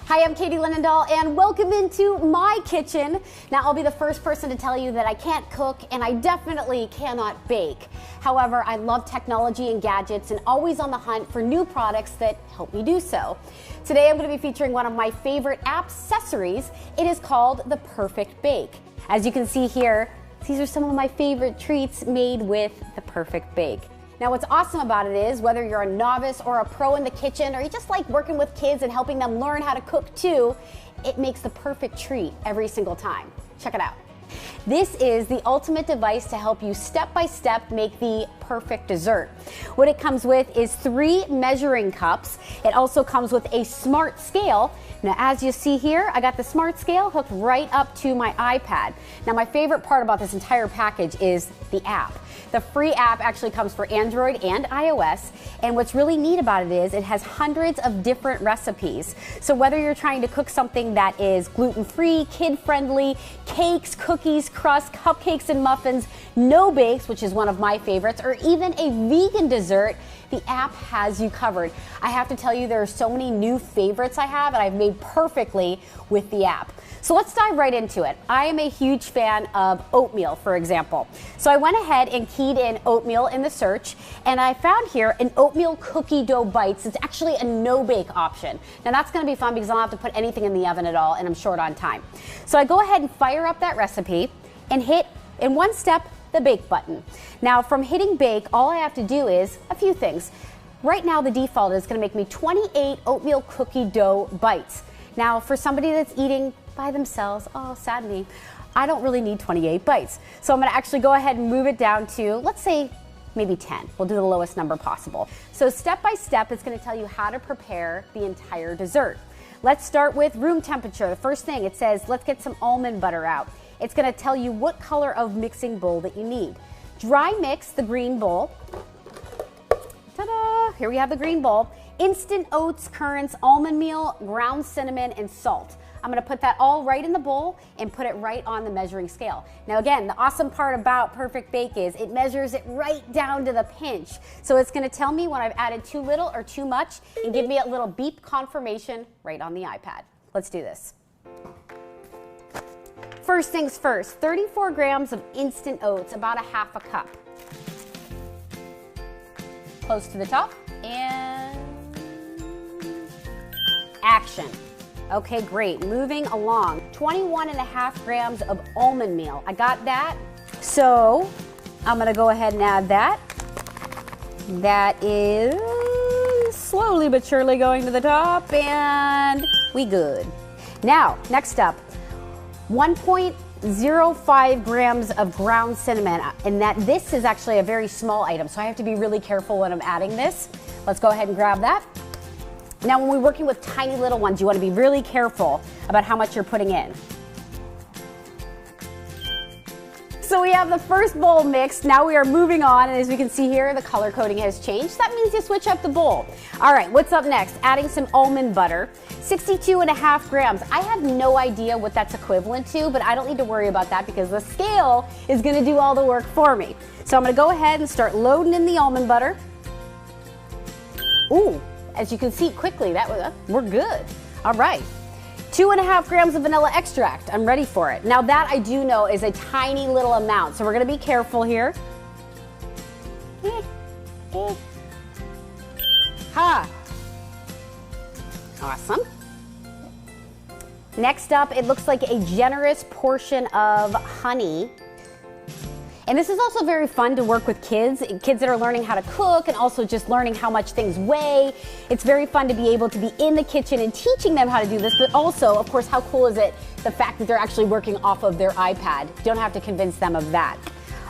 Hi, I'm Katie Linendahl, and welcome into my kitchen. Now, I'll be the first person to tell you that I can't cook, and I definitely cannot bake. However, I love technology and gadgets, and always on the hunt for new products that help me do so. Today, I'm going to be featuring one of my favorite accessories. It is called the Perfect Bake. As you can see here, these are some of my favorite treats made with the Perfect Bake. Now, what's awesome about it is, whether you're a novice or a pro in the kitchen, or you just like working with kids and helping them learn how to cook too, it makes the perfect treat every single time. Check it out. This is the ultimate device to help you step by step make the perfect dessert. What it comes with is 3 measuring cups. It also comes with a smart scale. Now, as you see here, I got the smart scale hooked right up to my iPad. Now, my favorite part about this entire package is the app. The free app actually comes for Android and iOS, and what's really neat about it is it has hundreds of different recipes. So whether you're trying to cook something that is gluten-free, kid-friendly, cakes, cookies, crust, cupcakes and muffins, no bakes, which is one of my favorites, or even a vegan dessert, the app has you covered. I have to tell you, there are so many new favorites I have, and I've made perfectly with the app. So let's dive right into it. I am a huge fan of oatmeal, for example. So I went ahead and keyed in oatmeal in the search, and I found here an oatmeal cookie dough bites. It's actually a no-bake option. Now that's gonna be fun because I don't have to put anything in the oven at all, and I'm short on time. So I go ahead and fire up that recipe and hit, in one step, the bake button. Now from hitting bake, all I have to do is a few things. Right now the default is gonna make me 28 oatmeal cookie dough bites. Now for somebody that's eating by themselves, oh, sad me, I don't really need 28 bites. So I'm gonna actually go ahead and move it down to, let's say, maybe 10. We'll do the lowest number possible. So step by step, it's gonna tell you how to prepare the entire dessert. Let's start with room temperature. The first thing, it says, let's get some almond butter out. It's gonna tell you what color of mixing bowl that you need. Dry mix the green bowl. Ta-da! Here we have the green bowl. Instant oats, currants, almond meal, ground cinnamon, and salt. I'm gonna put that all right in the bowl and put it right on the measuring scale. Now again, the awesome part about Perfect Bake is it measures it right down to the pinch. So it's gonna tell me when I've added too little or too much and give me a little beep confirmation right on the iPad. Let's do this. First things first, 34 grams of instant oats, about a half a cup. Close to the top, and action. Okay, great, moving along. 21.5 grams of almond meal. I got that. So I'm gonna go ahead and add that. That is slowly but surely going to the top, and we good. Now, next up, 1.05 grams of ground cinnamon, and this is actually a very small item, so I have to be really careful when I'm adding this. Let's go ahead and grab that. Now, when we're working with tiny little ones, you want to be really careful about how much you're putting in. So we have the first bowl mixed. Now we are moving on, and as we can see here, the color coding has changed. That means you switch up the bowl. All right, what's up next? Adding some almond butter, 62.5 grams. I have no idea what that's equivalent to, but I don't need to worry about that because the scale is gonna do all the work for me. So I'm gonna go ahead and start loading in the almond butter. Ooh. As you can see quickly, we're good. All right, 2.5 grams of vanilla extract. I'm ready for it. Now that I do know is a tiny little amount, so we're gonna be careful here. Ha! Awesome. Next up, it looks like a generous portion of honey. And this is also very fun to work with kids that are learning how to cook and also just learning how much things weigh. It's very fun to be able to be in the kitchen and teaching them how to do this, but also, of course, how cool is it, the fact that they're actually working off of their iPad. You don't have to convince them of that.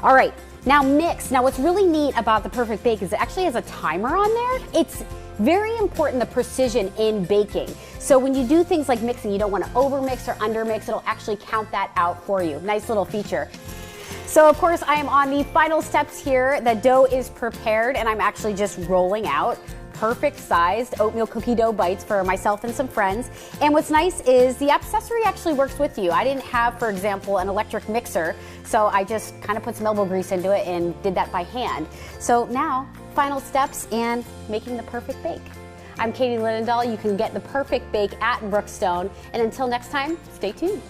All right, now mix. Now what's really neat about the Perfect Bake is it actually has a timer on there. It's very important, the precision in baking. So when you do things like mixing, you don't want to overmix or undermix. It'll actually count that out for you. Nice little feature. So of course I am on the final steps here. The dough is prepared and I'm actually just rolling out perfect sized oatmeal cookie dough bites for myself and some friends. And what's nice is the accessory actually works with you. I didn't have, for example, an electric mixer, so I just kind of put some elbow grease into it and did that by hand. So now, final steps and making the perfect bake. I'm Katie Linendahl. You can get the perfect bake at Brookstone. And until next time, stay tuned.